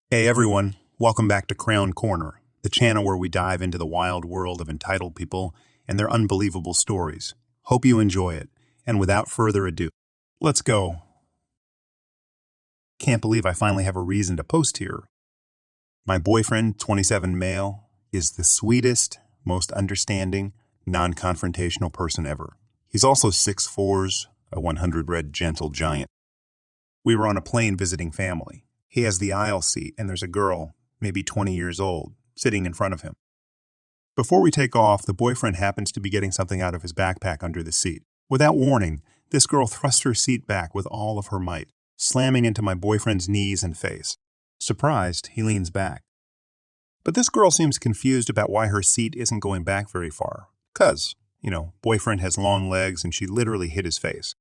Hey everyone, welcome back to K-Korner, the channel where we dive into the wild world of entitled people and their unbelievable stories. Hope you enjoy it, and without further ado, let's go. Can't believe I finally have a reason to post here. My boyfriend, 27 male, is the sweetest, most understanding, non-confrontational person ever. He's also 6'4", a 100 red gentle giant. We were on a plane visiting family. He has the aisle seat, and there's a girl, maybe 20 years old, sitting in front of him. Before we take off, the boyfriend happens to be getting something out of his backpack under the seat. Without warning, this girl thrusts her seat back with all of her might, slamming into my boyfriend's knees and face. Surprised, he leans back. But this girl seems confused about why her seat isn't going back very far. 'Cause, boyfriend has long legs and she literally hit his face.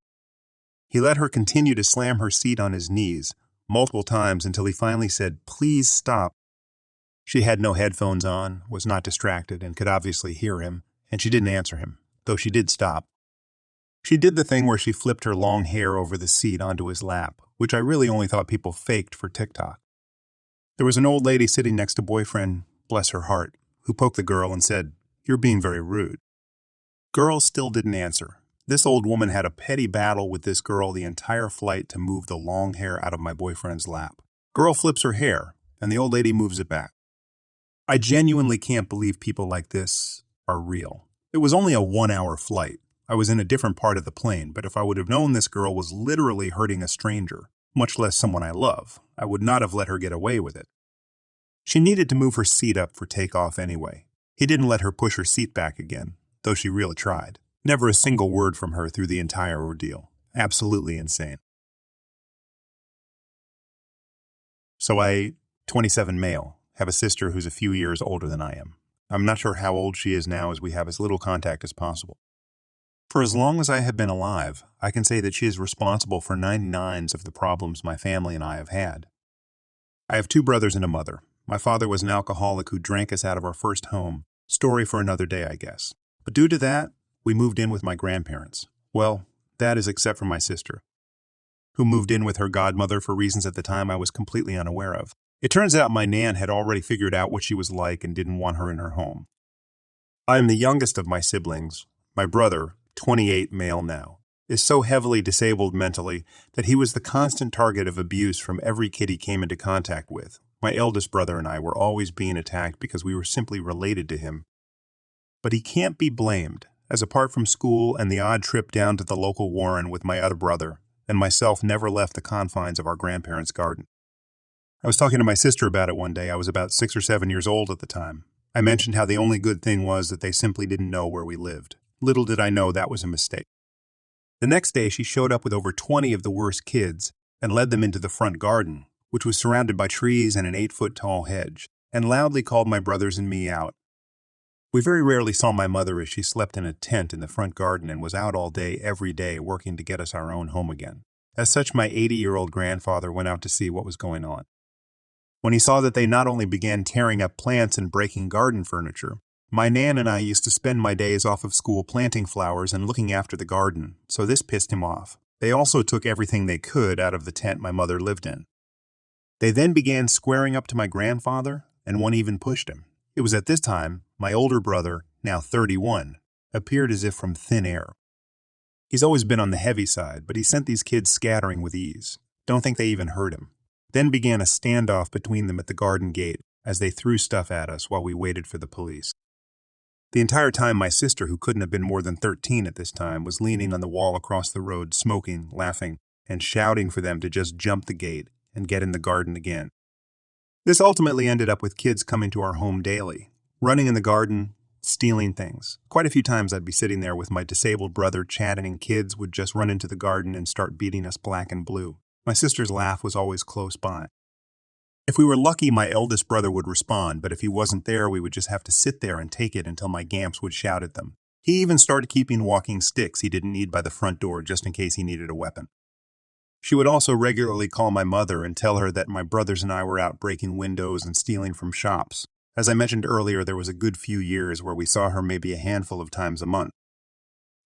He let her continue to slam her seat on his knees multiple times until he finally said, "Please stop." She had no headphones on, was not distracted, and could obviously hear him, and she didn't answer him, though she did stop. She did the thing where she flipped her long hair over the seat onto his lap, which I really only thought people faked for TikTok. There was an old lady sitting next to boyfriend, bless her heart, who poked the girl and said, "You're being very rude." Girl still didn't answer. This old woman had a petty battle with this girl the entire flight to move the long hair out of my boyfriend's lap. Girl flips her hair, and the old lady moves it back. I genuinely can't believe people like this are real. It was only a 1-hour flight. I was in a different part of the plane, but if I would have known this girl was literally hurting a stranger, much less someone I love, I would not have let her get away with it. She needed to move her seat up for takeoff anyway. He didn't let her push her seat back again, though she really tried. Never a single word from her through the entire ordeal. Absolutely insane. So I, 27 male, have a sister who's a few years older than I am. I'm not sure how old she is now, as we have as little contact as possible. For as long as I have been alive, I can say that she is responsible for 99 of the problems my family and I have had. I have 2 brothers and a mother. My father was an alcoholic who drank us out of our first home. Story for another day, I guess. But due to that, we moved in with my grandparents. Well, that is except for my sister, who moved in with her godmother for reasons at the time I was completely unaware of. It turns out my nan had already figured out what she was like and didn't want her in her home. I am the youngest of my siblings. My brother, 28 male now, is so heavily disabled mentally that he was the constant target of abuse from every kid he came into contact with. My eldest brother and I were always being attacked because we were simply related to him. But he can't be blamed, as apart from school and the odd trip down to the local warren with my other brother, and myself never left the confines of our grandparents' garden. I was talking to my sister about it one day. I was about 6 or 7 years old at the time. I mentioned how the only good thing was that they simply didn't know where we lived. Little did I know that was a mistake. The next day, she showed up with over 20 of the worst kids and led them into the front garden, which was surrounded by trees and an 8-foot-tall hedge, and loudly called my brothers and me out. We very rarely saw my mother, as she slept in a tent in the front garden and was out all day every day working to get us our own home again. As such, my 80-year-old grandfather went out to see what was going on. When he saw that they not only began tearing up plants and breaking garden furniture, my nan and I used to spend my days off of school planting flowers and looking after the garden, so this pissed him off. They also took everything they could out of the tent my mother lived in. They then began squaring up to my grandfather, and one even pushed him. It was at this time my older brother, now 31, appeared as if from thin air. He's always been on the heavy side, but he sent these kids scattering with ease. Don't think they even heard him. Then began a standoff between them at the garden gate as they threw stuff at us while we waited for the police. The entire time my sister, who couldn't have been more than 13 at this time, was leaning on the wall across the road, smoking, laughing, and shouting for them to just jump the gate and get in the garden again. This ultimately ended up with kids coming to our home daily, running in the garden, stealing things. Quite a few times I'd be sitting there with my disabled brother chatting, and kids would just run into the garden and start beating us black and blue. My sister's laugh was always close by. If we were lucky, my eldest brother would respond, but if he wasn't there, we would just have to sit there and take it until my gamps would shout at them. He even started keeping walking sticks he didn't need by the front door just in case he needed a weapon. She would also regularly call my mother and tell her that my brothers and I were out breaking windows and stealing from shops. As I mentioned earlier, there was a good few years where we saw her maybe a handful of times a month.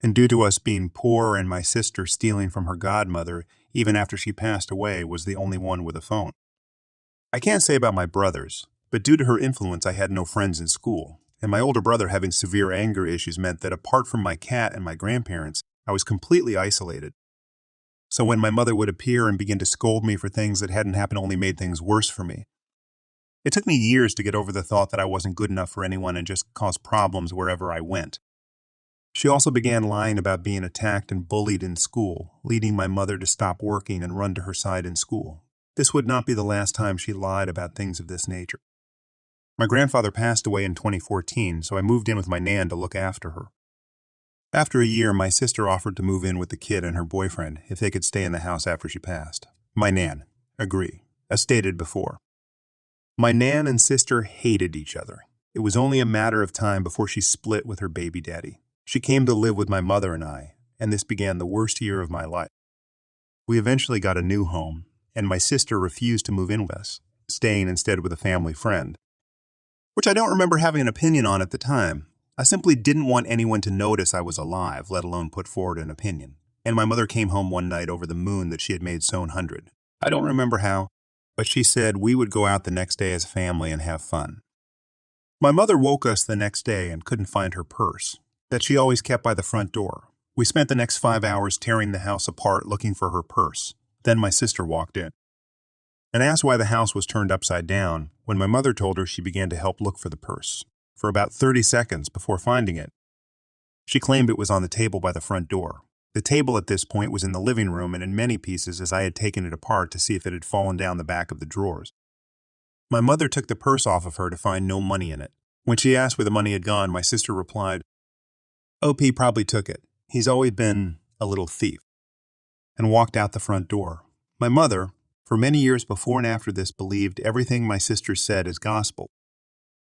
And due to us being poor and my sister stealing from her godmother, even after she passed away, was the only one with a phone. I can't say about my brothers, but due to her influence I had no friends in school, and my older brother having severe anger issues meant that apart from my cat and my grandparents, I was completely isolated. So when my mother would appear and begin to scold me for things that hadn't happened only made things worse for me. It took me years to get over the thought that I wasn't good enough for anyone and just caused problems wherever I went. She also began lying about being attacked and bullied in school, leading my mother to stop working and run to her side in school. This would not be the last time she lied about things of this nature. My grandfather passed away in 2014, so I moved in with my nan to look after her. After a year, my sister offered to move in with the kid and her boyfriend if they could stay in the house after she passed. My nan, agree, as stated before. My nan and sister hated each other. It was only a matter of time before she split with her baby daddy. She came to live with my mother and I, and this began the worst year of my life. We eventually got a new home, and my sister refused to move in with us, staying instead with a family friend, which I don't remember having an opinion on at the time. I simply didn't want anyone to notice I was alive, let alone put forward an opinion. And my mother came home one night over the moon that she had made sewn 100. I don't remember how, but she said we would go out the next day as a family and have fun. My mother woke us the next day and couldn't find her purse, that she always kept by the front door. We spent the next 5 hours tearing the house apart looking for her purse. Then my sister walked in and asked why the house was turned upside down. When my mother told her, she began to help look for the purse for about 30 seconds before finding it. She claimed it was on the table by the front door. The table at this point was in the living room and in many pieces as I had taken it apart to see if it had fallen down the back of the drawers. My mother took the purse off of her to find no money in it. When she asked where the money had gone, my sister replied, "OP probably took it. He's always been a little thief," and walked out the front door. My mother, for many years before and after this, believed everything my sister said as gospel.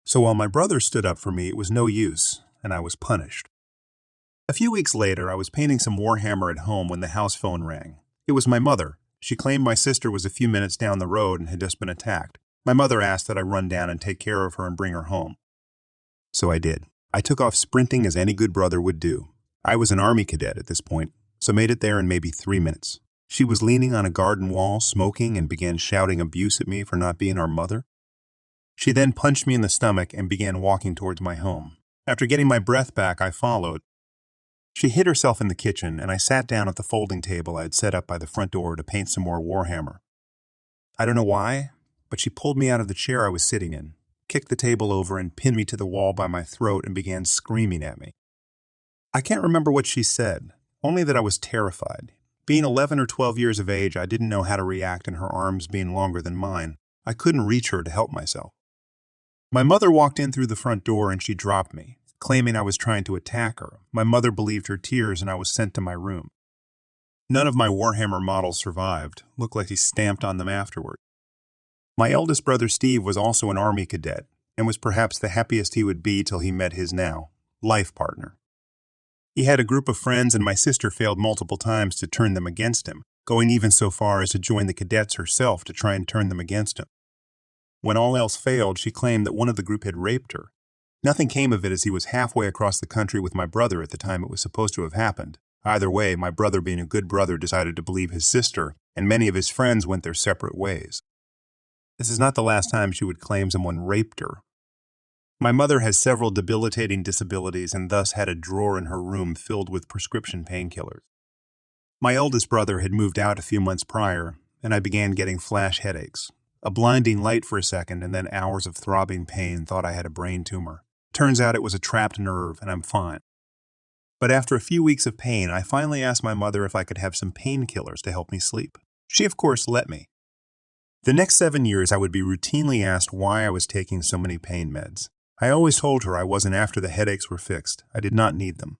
So while my brother stood up for me, it was no use, and I was punished. A few weeks later, I was painting some Warhammer at home when the house phone rang. It was my mother. She claimed my sister was a few minutes down the road and had just been attacked. My mother asked that I run down and take care of her and bring her home. So I did. I took off sprinting as any good brother would do. I was an Army cadet at this point, so made it there in maybe 3 minutes. She was leaning on a garden wall, smoking, and began shouting abuse at me for not being our mother. She then punched me in the stomach and began walking towards my home. After getting my breath back, I followed. She hid herself in the kitchen, and I sat down at the folding table I had set up by the front door to paint some more Warhammer. I don't know why, but she pulled me out of the chair I was sitting in, kicked the table over, and pinned me to the wall by my throat and began screaming at me. I can't remember what she said, only that I was terrified. Being 11 or 12 years of age, I didn't know how to react, and her arms being longer than mine, I couldn't reach her to help myself. My mother walked in through the front door and she dropped me, claiming I was trying to attack her. My mother believed her tears and I was sent to my room. None of my Warhammer models survived. Looked like he stamped on them afterward. My eldest brother Steve was also an Army cadet and was perhaps the happiest he would be till he met his now life partner. He had a group of friends and my sister failed multiple times to turn them against him, going even so far as to join the cadets herself to try and turn them against him. When all else failed, she claimed that one of the group had raped her. Nothing came of it as he was halfway across the country with my brother at the time it was supposed to have happened. Either way, my brother, being a good brother, decided to believe his sister, and many of his friends went their separate ways. This is not the last time she would claim someone raped her. My mother has several debilitating disabilities and thus had a drawer in her room filled with prescription painkillers. My eldest brother had moved out a few months prior, and I began getting flash headaches. A blinding light for a second and then hours of throbbing pain. Thought I had a brain tumor. Turns out it was a trapped nerve and I'm fine. But after a few weeks of pain, I finally asked my mother if I could have some painkillers to help me sleep. She of course let me. The next 7 years I would be routinely asked why I was taking so many pain meds. I always told her I wasn't after the headaches were fixed. I did not need them.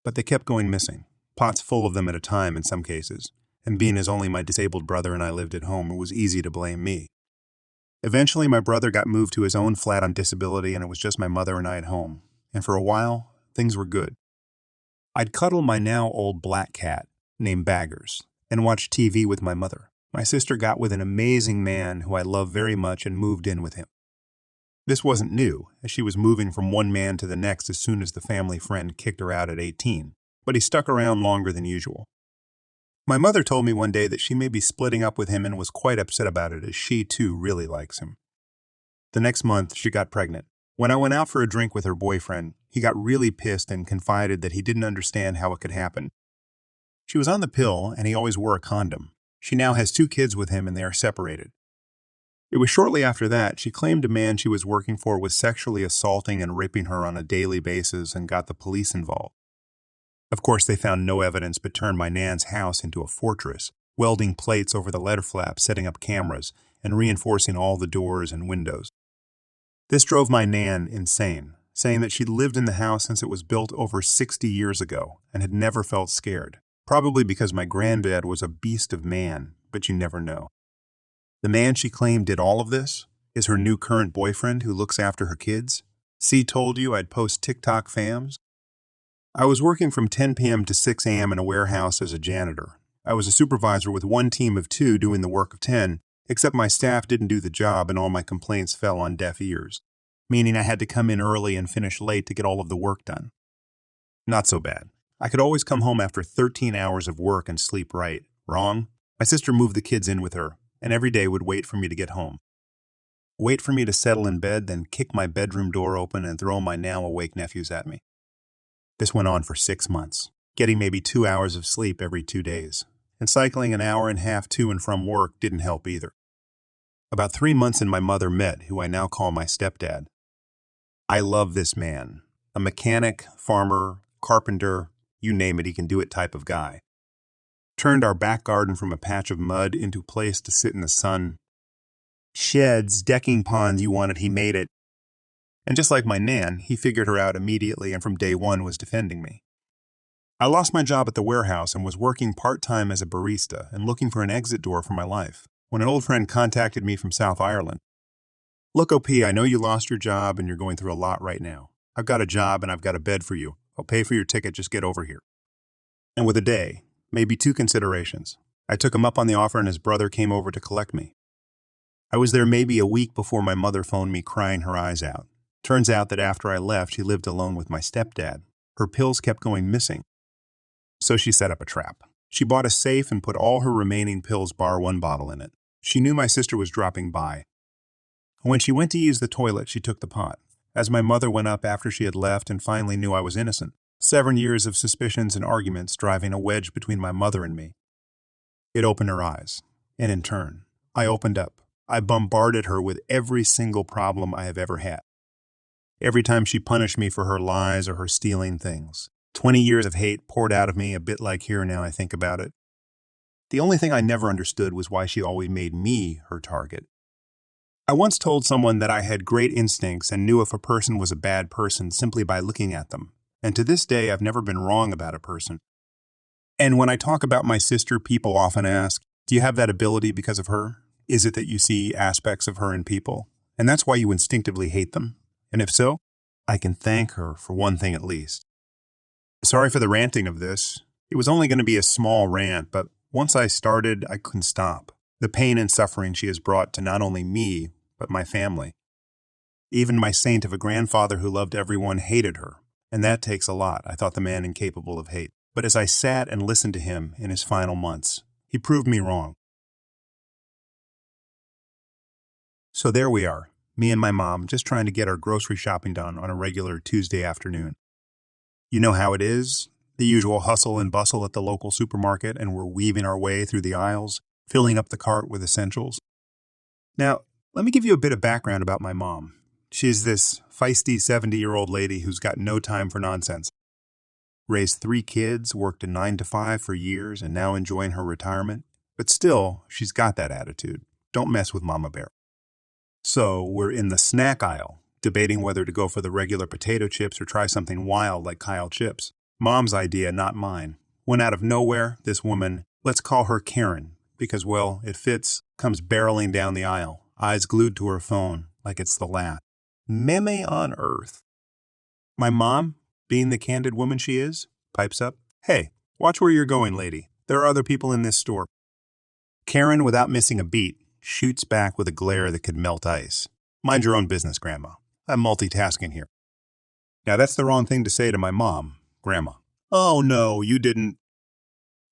But they kept going missing, pots full of them at a time in some cases. And being as only my disabled brother and I lived at home, it was easy to blame me. Eventually, my brother got moved to his own flat on disability, and it was just my mother and I at home. And for a while, things were good. I'd cuddle my now old black cat, named Baggers, and watch TV with my mother. My sister got with an amazing man who I love very much and moved in with him. This wasn't new, as she was moving from one man to the next as soon as the family friend kicked her out at 18, but he stuck around longer than usual. My mother told me one day that she may be splitting up with him and was quite upset about it as she, too, really likes him. The next month, she got pregnant. When I went out for a drink with her boyfriend, he got really pissed and confided that he didn't understand how it could happen. She was on the pill, and he always wore a condom. She now has 2 kids with him, and they are separated. It was shortly after that she claimed a man she was working for was sexually assaulting and raping her on a daily basis and got the police involved. Of course, they found no evidence but turned my Nan's house into a fortress, welding plates over the letter flaps, setting up cameras, and reinforcing all the doors and windows. This drove my Nan insane, saying that she'd lived in the house since it was built over 60 years ago and had never felt scared, probably because my granddad was a beast of man, but you never know. The man she claimed did all of this is her new current boyfriend who looks after her kids. See, told you I'd post TikTok fams? I was working from 10 p.m. to 6 a.m. in a warehouse as a janitor. I was a supervisor with one team of 2 doing the work of 10, except my staff didn't do the job and all my complaints fell on deaf ears, meaning I had to come in early and finish late to get all of the work done. Not so bad. I could always come home after 13 hours of work and sleep right. Wrong? My sister moved the kids in with her, and every day would wait for me to get home. Wait for me to settle in bed, then kick my bedroom door open and throw my now awake nephews at me. This went on for 6 months, getting maybe 2 hours of sleep every 2 days, and cycling an hour and a half to and from work didn't help either. About 3 months and my mother met, who I now call my stepdad. I love this man, a mechanic, farmer, carpenter, you name it, he can do it type of guy. Turned our back garden from a patch of mud into a place to sit in the sun. Sheds, decking ponds, you wanted, he made it. And just like my Nan, he figured her out immediately and from day one was defending me. I lost my job at the warehouse and was working part-time as a barista and looking for an exit door for my life when an old friend contacted me from South Ireland. Look, OP, I know you lost your job and you're going through a lot right now. I've got a job and I've got a bed for you. I'll pay for your ticket, just get over here. And with a day, maybe 2 considerations. I took him up on the offer and his brother came over to collect me. I was there maybe a week before my mother phoned me crying her eyes out. Turns out that after I left, she lived alone with my stepdad. Her pills kept going missing. So she set up a trap. She bought a safe and put all her remaining pills bar 1 bottle in it. She knew my sister was dropping by. When she went to use the toilet, she took the pot. As my mother went up after she had left and finally knew I was innocent, 7 years of suspicions and arguments driving a wedge between my mother and me. It opened her eyes, and in turn, I opened up. I bombarded her with every single problem I have ever had. Every time she punished me for her lies or her stealing things. 20 years of hate poured out of me, a bit like here now I think about it. The only thing I never understood was why she always made me her target. I once told someone that I had great instincts and knew if a person was a bad person simply by looking at them. And to this day, I've never been wrong about a person. And when I talk about my sister, people often ask, do you have that ability because of her? Is it that you see aspects of her in people? And that's why you instinctively hate them? And if so, I can thank her for one thing at least. Sorry for the ranting of this. It was only going to be a small rant, but once I started, I couldn't stop. The pain and suffering she has brought to not only me, but my family. Even my saint of a grandfather who loved everyone hated her. And that takes a lot. I thought the man incapable of hate. But as I sat and listened to him in his final months, he proved me wrong. So there we are, me and my mom, just trying to get our grocery shopping done on a regular Tuesday afternoon. You know how it is, the usual hustle and bustle at the local supermarket, and we're weaving our way through the aisles, filling up the cart with essentials. Now, let me give you a bit of background about my mom. She's this feisty 70-year-old lady who's got no time for nonsense. Raised 3 kids, worked a 9 to 5 for years, and now enjoying her retirement. But still, she's got that attitude. Don't mess with Mama Bear. So we're in the snack aisle, debating whether to go for the regular potato chips or try something wild like Kyle chips. Mom's idea, not mine. When out of nowhere, this woman, let's call her Karen, because, well, it fits, comes barreling down the aisle, eyes glued to her phone, like it's the last. Meme on earth. My mom, being the candid woman she is, pipes up, "Hey, watch where you're going, lady. There are other people in this store." Karen, without missing a beat, shoots back with a glare that could melt ice. "Mind your own business, Grandma. I'm multitasking here." Now that's the wrong thing to say to my mom, Grandma. "Oh no, you didn't."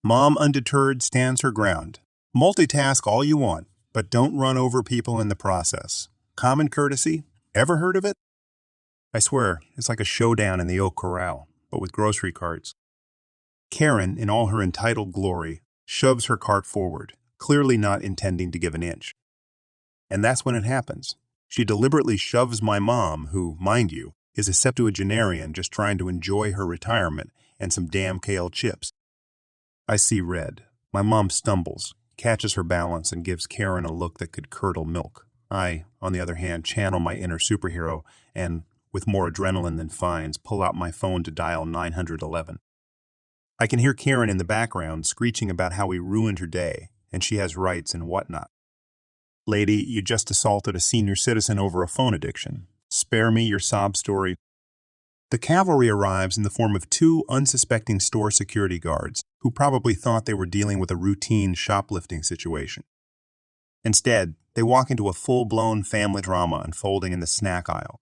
Mom, undeterred, stands her ground. Multitask all you want, but don't run over people in the process. Common courtesy? Ever heard of it? I swear, it's like a showdown in the Oak Corral, but with grocery carts. Karen, in all her entitled glory, shoves her cart forward, clearly not intending to give an inch. And that's when it happens. She deliberately shoves my mom, who, mind you, is a septuagenarian just trying to enjoy her retirement and some damn kale chips. I see red. My mom stumbles, catches her balance, and gives Karen a look that could curdle milk. I, on the other hand, channel my inner superhero and, with more adrenaline than fines, pull out my phone to dial 911. I can hear Karen in the background screeching about how we ruined her day, and she has rights and whatnot. Lady, you just assaulted a senior citizen over a phone addiction. Spare me your sob story. The cavalry arrives in the form of two unsuspecting store security guards who probably thought they were dealing with a routine shoplifting situation. Instead, they walk into a full-blown family drama unfolding in the snack aisle.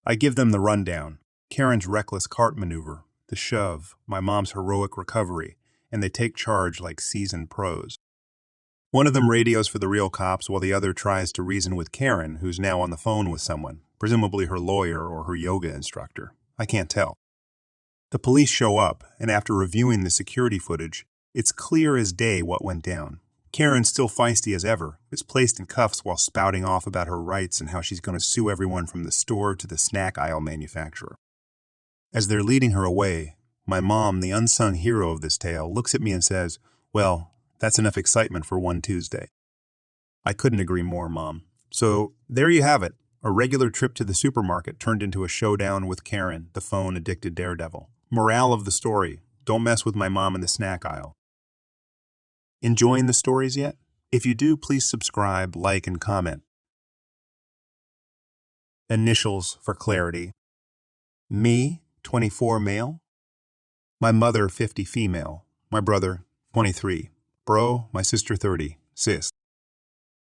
I give them the rundown: Karen's reckless cart maneuver, the shove, my mom's heroic recovery, and they take charge like seasoned pros. One of them radios for the real cops while the other tries to reason with Karen, who's now on the phone with someone, presumably her lawyer or her yoga instructor. I can't tell. The police show up, and after reviewing the security footage, it's clear as day what went down. Karen, still feisty as ever, is placed in cuffs while spouting off about her rights and how she's going to sue everyone from the store to the snack aisle manufacturer. As they're leading her away, my mom, the unsung hero of this tale, looks at me and says, "Well, that's enough excitement for one Tuesday." I couldn't agree more, Mom. So there you have it. A regular trip to the supermarket turned into a showdown with Karen, the phone-addicted daredevil. Morale of the story: don't mess with my mom in the snack aisle. Enjoying the stories yet? If you do, please subscribe, like, and comment. Initials for clarity. Me, 24 male. My mother, 50 female. My brother, 23. Bro, my sister, 30. Sis.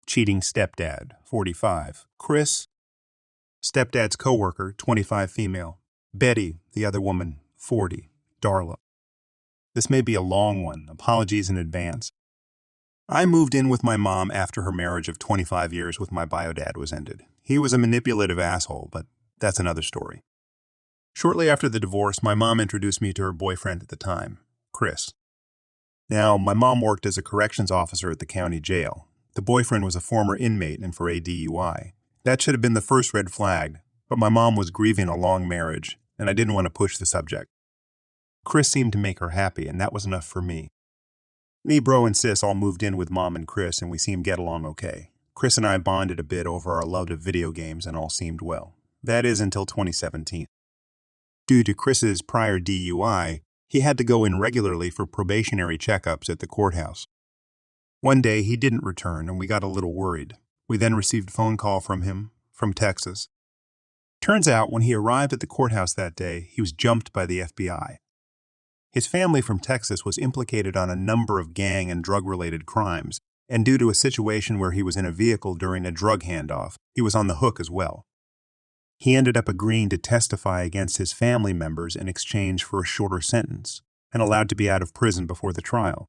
Cheating stepdad, 45. Chris, stepdad's coworker, 25 female. Betty, the other woman, 40. Darla. This may be a long one. Apologies in advance. I moved in with my mom after her marriage of 25 years with my bio-dad was ended. He was a manipulative asshole, but that's another story. Shortly after the divorce, my mom introduced me to her boyfriend at the time, Chris. Now, my mom worked as a corrections officer at the county jail. The boyfriend was a former inmate and for a DUI. That should have been the first red flag, but my mom was grieving a long marriage, and I didn't want to push the subject. Chris seemed to make her happy, and that was enough for me. Me, bro, and sis all moved in with Mom and Chris, and we seemed to get along okay. Chris and I bonded a bit over our love of video games, and all seemed well. That is until 2017. Due to Chris's prior DUI, he had to go in regularly for probationary checkups at the courthouse. One day, he didn't return, and we got a little worried. We then received a phone call from him, from Texas. Turns out, when he arrived at the courthouse that day, he was jumped by the FBI. His family from Texas was implicated on a number of gang and drug-related crimes, and due to a situation where he was in a vehicle during a drug handoff, he was on the hook as well. He ended up agreeing to testify against his family members in exchange for a shorter sentence, and allowed to be out of prison before the trial.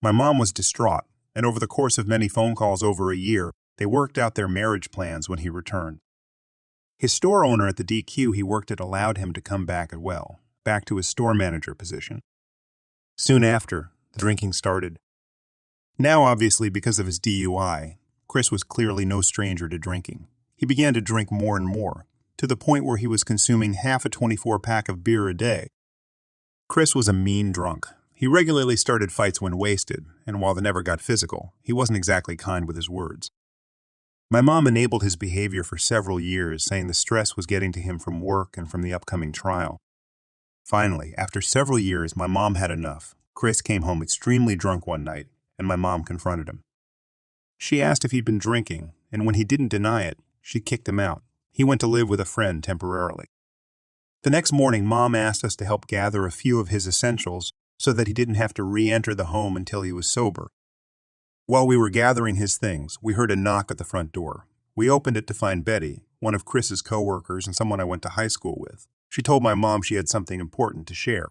My mom was distraught, and over the course of many phone calls over a year, they worked out their marriage plans when he returned. His store owner at the DQ he worked at allowed him to come back as well, back to his store manager position. Soon after, the drinking started. Now, obviously, because of his DUI, Chris was clearly no stranger to drinking. He began to drink more and more, to the point where he was consuming half a 24-pack of beer a day. Chris was a mean drunk. He regularly started fights when wasted, and while they never got physical, he wasn't exactly kind with his words. My mom enabled his behavior for several years, saying the stress was getting to him from work and from the upcoming trial. Finally, after several years, my mom had enough. Chris came home extremely drunk one night, and my mom confronted him. She asked if he'd been drinking, and when he didn't deny it, she kicked him out. He went to live with a friend temporarily. The next morning, Mom asked us to help gather a few of his essentials so that he didn't have to re-enter the home until he was sober. While we were gathering his things, we heard a knock at the front door. We opened it to find Betty, one of Chris's coworkers and someone I went to high school with. She told my mom she had something important to share.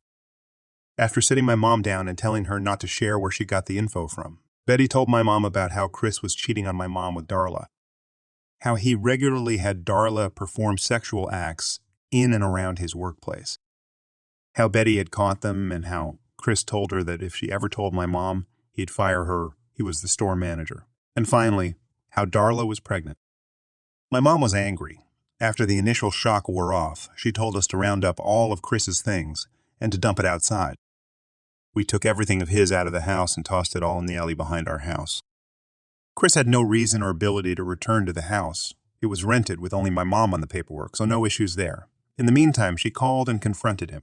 After sitting my mom down and telling her not to share where she got the info from, Betty told my mom about how Chris was cheating on my mom with Darla, how he regularly had Darla perform sexual acts in and around his workplace, how Betty had caught them, and how Chris told her that if she ever told my mom, he'd fire her. He was the store manager. And finally, how Darla was pregnant. My mom was angry. After the initial shock wore off, she told us to round up all of Chris's things and to dump it outside. We took everything of his out of the house and tossed it all in the alley behind our house. Chris had no reason or ability to return to the house. It was rented with only my mom on the paperwork, so no issues there. In the meantime, she called and confronted him.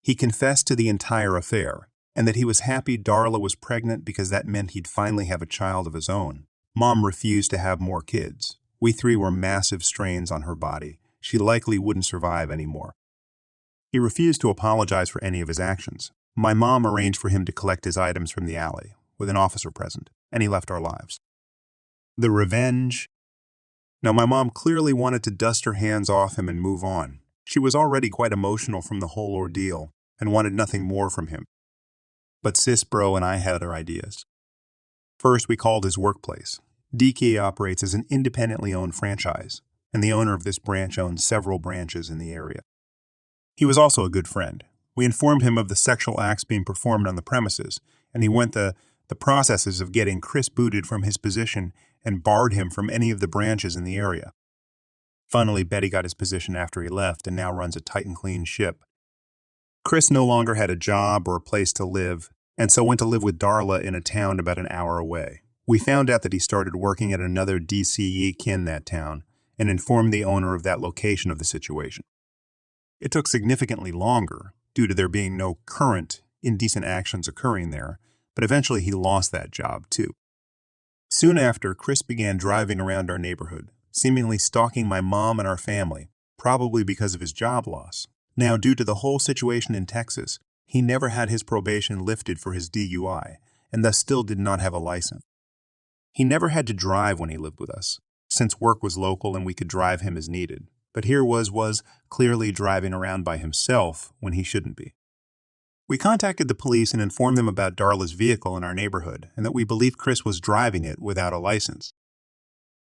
He confessed to the entire affair, and that he was happy Darla was pregnant because that meant he'd finally have a child of his own. Mom refused to have more kids. We three were massive strains on her body. She likely wouldn't survive anymore. He refused to apologize for any of his actions. My mom arranged for him to collect his items from the alley, with an officer present, and he left our lives. The revenge. Now, my mom clearly wanted to dust her hands off him and move on. She was already quite emotional from the whole ordeal and wanted nothing more from him. But Sis Bro and I had our ideas. First, we called his workplace. DK operates as an independently owned franchise, and the owner of this branch owns several branches in the area. He was also a good friend. We informed him of the sexual acts being performed on the premises, and he went the processes of getting Chris booted from his position and barred him from any of the branches in the area. Finally, Betty got his position after he left and now runs a tight and clean ship. Chris no longer had a job or a place to live, and so went to live with Darla in a town about an hour away. We found out that he started working at another DCE kin that town and informed the owner of that location of the situation. It took significantly longer, due to there being no current indecent actions occurring there, but eventually he lost that job too. Soon after, Chris began driving around our neighborhood, seemingly stalking my mom and our family, probably because of his job loss. Now, due to the whole situation in Texas, he never had his probation lifted for his DUI, and thus still did not have a license. He never had to drive when he lived with us, since work was local and we could drive him as needed. But here was clearly driving around by himself when he shouldn't be. We contacted the police and informed them about Darla's vehicle in our neighborhood and that we believed Chris was driving it without a license.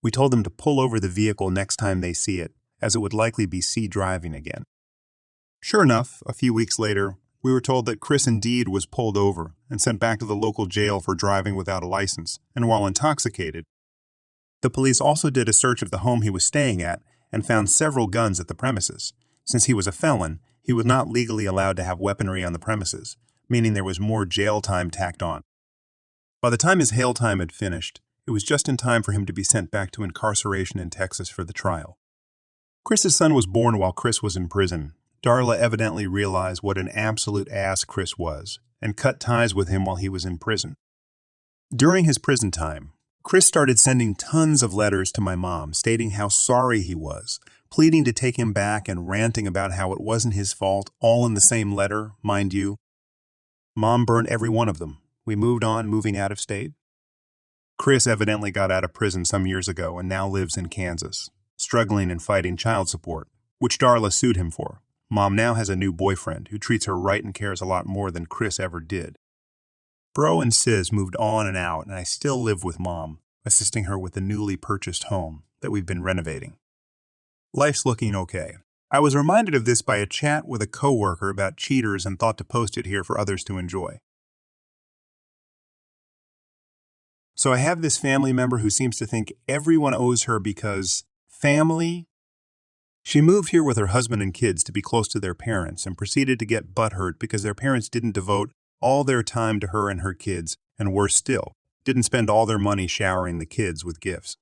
We told them to pull over the vehicle next time they see it, as it would likely be driving again. Sure enough, a few weeks later, we were told that Chris indeed was pulled over and sent back to the local jail for driving without a license, and while intoxicated. The police also did a search of the home he was staying at and found several guns at the premises. Since he was a felon, he was not legally allowed to have weaponry on the premises, meaning there was more jail time tacked on. By the time his jail time had finished, it was just in time for him to be sent back to incarceration in Texas for the trial. Chris's son was born while Chris was in prison. Darla evidently realized what an absolute ass Chris was and cut ties with him while he was in prison. During his prison time, Chris started sending tons of letters to my mom stating how sorry he was, pleading to take him back and ranting about how it wasn't his fault, all in the same letter, mind you. Mom burned every one of them. We moved on, moving out of state. Chris evidently got out of prison some years ago and now lives in Kansas, struggling and fighting child support, which Darla sued him for. Mom now has a new boyfriend who treats her right and cares a lot more than Chris ever did. Bro and Sis moved on and out, and I still live with Mom, assisting her with the newly purchased home that we've been renovating. Life's looking okay. I was reminded of this by a chat with a coworker about cheaters and thought to post it here for others to enjoy. So I have this family member who seems to think everyone owes her because family. She moved here with her husband and kids to be close to their parents and proceeded to get butthurt because their parents didn't devote all their time to her and her kids, and worse still, didn't spend all their money showering the kids with gifts.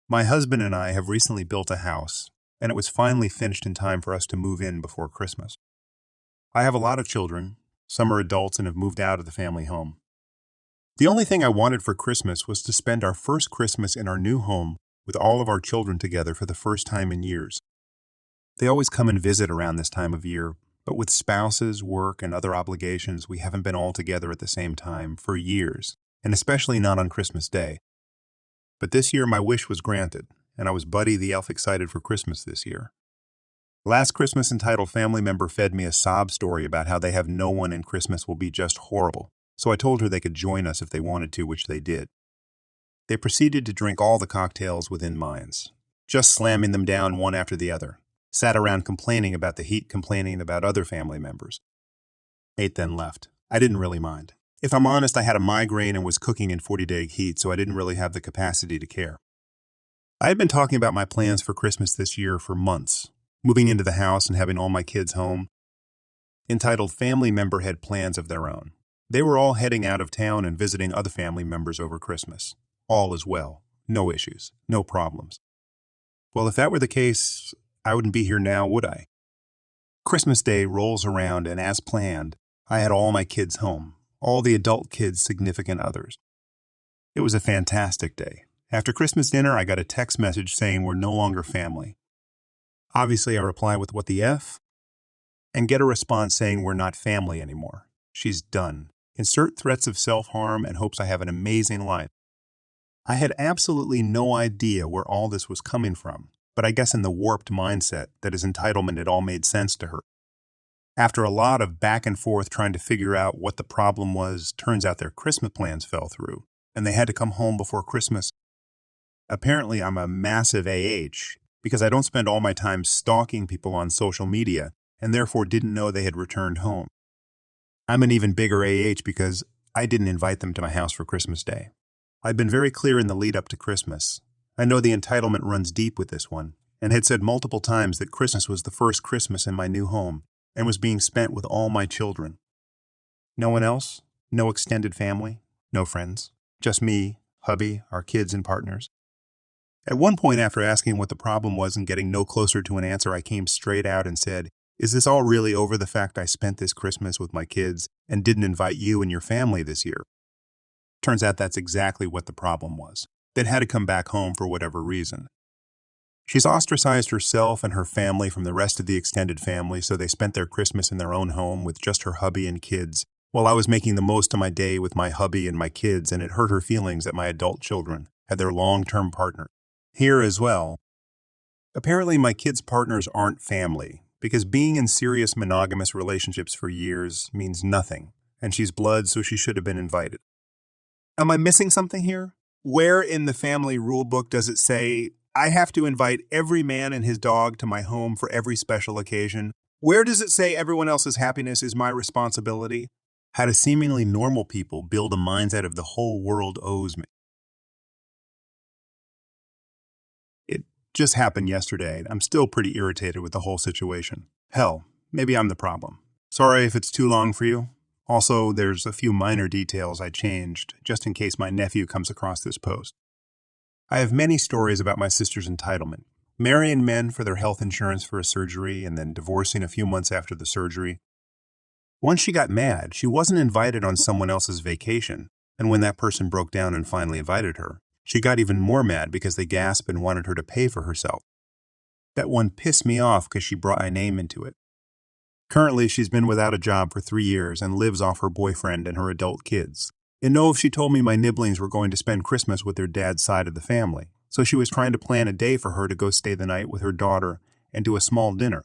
My husband and I have recently built a house, and it was finally finished in time for us to move in before Christmas. I have a lot of children. Some are adults and have moved out of the family home. The only thing I wanted for Christmas was to spend our first Christmas in our new home with all of our children together for the first time in years. They always come and visit around this time of year, but with spouses, work, and other obligations, we haven't been all together at the same time for years, and especially not on Christmas Day. But this year my wish was granted, and I was Buddy the Elf excited for Christmas this year. Last Christmas, entitled family member fed me a sob story about how they have no one and Christmas will be just horrible. So I told her they could join us if they wanted to, which they did. They proceeded to drink all the cocktails within minds, just slamming them down one after the other. Sat around complaining about the heat, complaining about other family members. 8 then left. I didn't really mind. If I'm honest, I had a migraine and was cooking in 40-day heat, so I didn't really have the capacity to care. I had been talking about my plans for Christmas this year for months, moving into the house and having all my kids home. Entitled family member had plans of their own. They were all heading out of town and visiting other family members over Christmas. All is well. No issues. No problems. Well, if that were the case, I wouldn't be here now, would I? Christmas Day rolls around, and as planned, I had all my kids home, all the adult kids' significant others. It was a fantastic day. After Christmas dinner, I got a text message saying we're no longer family. Obviously, I reply with "what the F?" and get a response saying we're not family anymore. She's done. Insert threats of self-harm and hopes I have an amazing life. I had absolutely no idea where all this was coming from, but I guess in the warped mindset that is entitlement, it all made sense to her. After a lot of back and forth trying to figure out what the problem was, turns out their Christmas plans fell through, and they had to come home before Christmas. Apparently, I'm a massive AH because I don't spend all my time stalking people on social media and therefore didn't know they had returned home. I'm an even bigger AH because I didn't invite them to my house for Christmas Day. I've been very clear in the lead up to Christmas. I know the entitlement runs deep with this one, and had said multiple times that Christmas was the first Christmas in my new home and was being spent with all my children. No one else? No extended family? No friends? Just me, hubby, our kids, and partners? At one point, after asking what the problem was and getting no closer to an answer, I came straight out and said, "Is this all really over the fact I spent this Christmas with my kids and didn't invite you and your family this year?" Turns out that's exactly what the problem was. They'd had to come back home for whatever reason. She's ostracized herself and her family from the rest of the extended family, so they spent their Christmas in their own home with just her hubby and kids, while I was making the most of my day with my hubby and my kids, and it hurt her feelings that my adult children had their long-term partner here as well. Apparently, my kids' partners aren't family, because being in serious monogamous relationships for years means nothing, and she's blood, so she should have been invited. Am I missing something here? Where in the family rule book does it say, I have to invite every man and his dog to my home for every special occasion? Where does it say everyone else's happiness is my responsibility? How do seemingly normal people build a mindset of the whole world owes me? It just happened yesterday, and I'm still pretty irritated with the whole situation. Hell, maybe I'm the problem. Sorry if it's too long for you. Also, there's a few minor details I changed, just in case my nephew comes across this post. I have many stories about my sister's entitlement. Marrying men for their health insurance for a surgery and then divorcing a few months after the surgery. Once she got mad, she wasn't invited on someone else's vacation, and when that person broke down and finally invited her, she got even more mad because they gasped and wanted her to pay for herself. That one pissed me off because she brought my name into it. Currently, she's been without a job for 3 years and lives off her boyfriend and her adult kids. And know if she told me my nibblings were going to spend Christmas with their dad's side of the family, so she was trying to plan a day for her to go stay the night with her daughter and do a small dinner.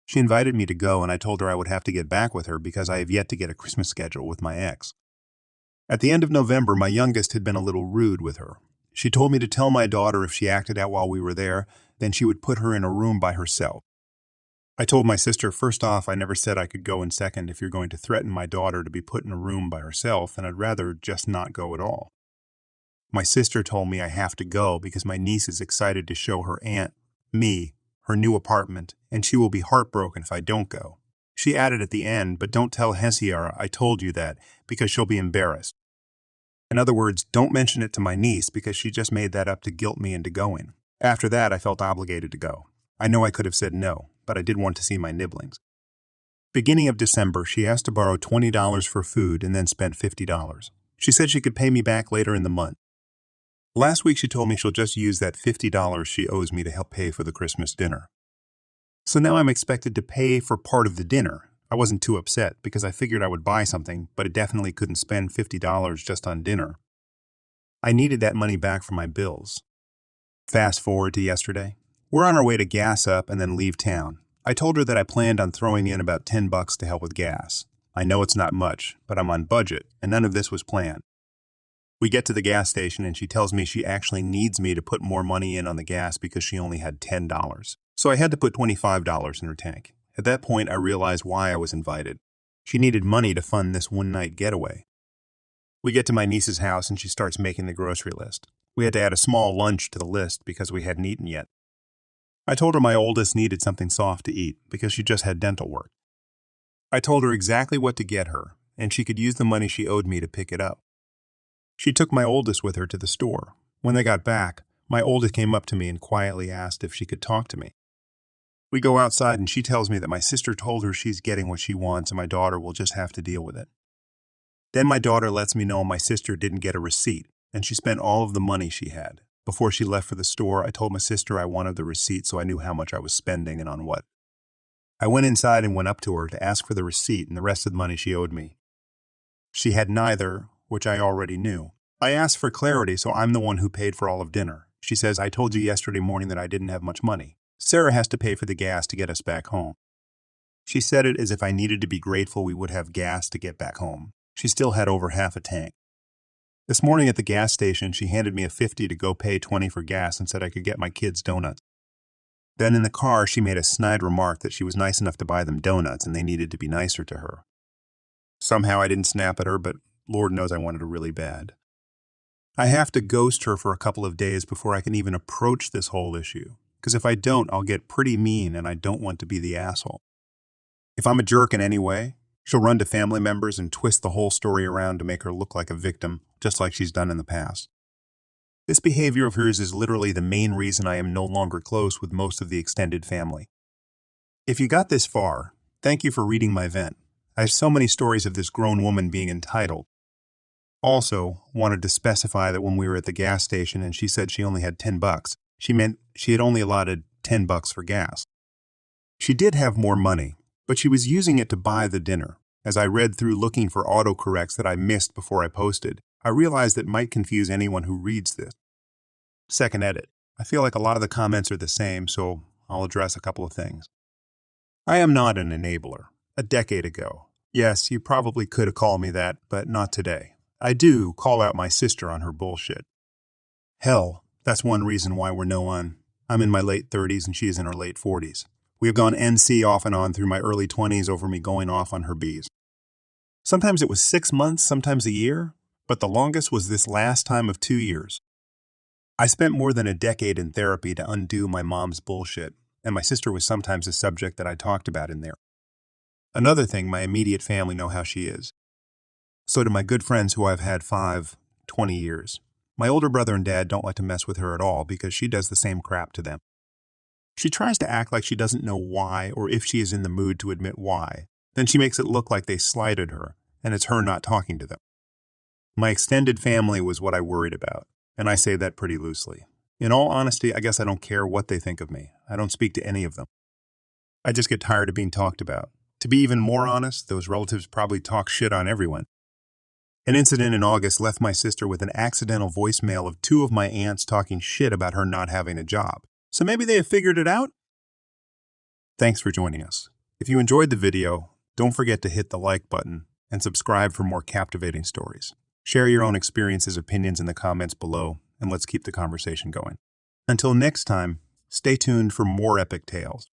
She invited me to go, and I told her I would have to get back with her because I have yet to get a Christmas schedule with my ex. At the end of November, my youngest had been a little rude with her. She told me to tell my daughter if she acted out while we were there, then she would put her in a room by herself. I told my sister, first off, I never said I could go, and second, if you're going to threaten my daughter to be put in a room by herself, then I'd rather just not go at all. My sister told me I have to go because my niece is excited to show her aunt, me, her new apartment, and she will be heartbroken if I don't go. She added at the end, but don't tell Hesiara I told you that because she'll be embarrassed. In other words, don't mention it to my niece because she just made that up to guilt me into going. After that, I felt obligated to go. I know I could have said no, but I did want to see my nibblings. Beginning of December, she asked to borrow $20 for food and then spent $50. She said she could pay me back later in the month. Last week, she told me she'll just use that $50 she owes me to help pay for the Christmas dinner. So now I'm expected to pay for part of the dinner. I wasn't too upset because I figured I would buy something, but I definitely couldn't spend $50 just on dinner. I needed that money back for my bills. Fast forward to yesterday. We're on our way to gas up and then leave town. I told her that I planned on throwing in about $10 to help with gas. I know it's not much, but I'm on budget, and none of this was planned. We get to the gas station, and she tells me she actually needs me to put more money in on the gas because she only had $10. So I had to put $25 in her tank. At that point, I realized why I was invited. She needed money to fund this one-night getaway. We get to my niece's house, and she starts making the grocery list. We had to add a small lunch to the list because we hadn't eaten yet. I told her my oldest needed something soft to eat because she just had dental work. I told her exactly what to get her, and she could use the money she owed me to pick it up. She took my oldest with her to the store. When they got back, my oldest came up to me and quietly asked if she could talk to me. We go outside, and she tells me that my sister told her she's getting what she wants and my daughter will just have to deal with it. Then my daughter lets me know my sister didn't get a receipt, and she spent all of the money she had. Before she left for the store, I told my sister I wanted the receipt so I knew how much I was spending and on what. I went inside and went up to her to ask for the receipt and the rest of the money she owed me. She had neither, which I already knew. I asked for clarity, so I'm the one who paid for all of dinner. She says, I told you yesterday morning that I didn't have much money. Sarah has to pay for the gas to get us back home. She said it as if I needed to be grateful we would have gas to get back home. She still had over half a tank. This morning at the gas station, she handed me a $50 to go pay $20 for gas and said I could get my kids donuts. Then in the car, she made a snide remark that she was nice enough to buy them donuts and they needed to be nicer to her. Somehow I didn't snap at her, but Lord knows I wanted her really bad. I have to ghost her for a couple of days before I can even approach this whole issue, because if I don't, I'll get pretty mean and I don't want to be the asshole. If I'm a jerk in any way, she'll run to family members and twist the whole story around to make her look like a victim, just like she's done in the past. This behavior of hers is literally the main reason I am no longer close with most of the extended family. If you got this far, thank you for reading my vent. I have so many stories of this grown woman being entitled. Also, wanted to specify that when we were at the gas station and she said she only had $10, she meant she had only allotted $10 for gas. She did have more money, but she was using it to buy the dinner. As I read through looking for autocorrects that I missed before I posted, I realized that might confuse anyone who reads this. Second edit. I feel like a lot of the comments are the same, so I'll address a couple of things. I am not an enabler. A decade ago. Yes, you probably could have called me that, but not today. I do call out my sister on her bullshit. Hell, that's one reason why we're no on. I'm in my late 30s and she is in her late 40s. We have gone NC off and on through my early 20s over me going off on her bees. Sometimes it was 6 months, sometimes a year, but the longest was this last time of 2 years. I spent more than a decade in therapy to undo my mom's bullshit, and my sister was sometimes a subject that I talked about in there. Another thing, my immediate family know how she is. So do my good friends who I've had 20 years. My older brother and dad don't like to mess with her at all because she does the same crap to them. She tries to act like she doesn't know why or if she is in the mood to admit why. Then she makes it look like they slighted her, and it's her not talking to them. My extended family was what I worried about, and I say that pretty loosely. In all honesty, I guess I don't care what they think of me. I don't speak to any of them. I just get tired of being talked about. To be even more honest, those relatives probably talk shit on everyone. An incident in August left my sister with an accidental voicemail of 2 of my aunts talking shit about her not having a job. So maybe they have figured it out? Thanks for joining us. If you enjoyed the video, don't forget to hit the like button and subscribe for more captivating stories. Share your own experiences, opinions in the comments below, and let's keep the conversation going. Until next time, stay tuned for more epic tales.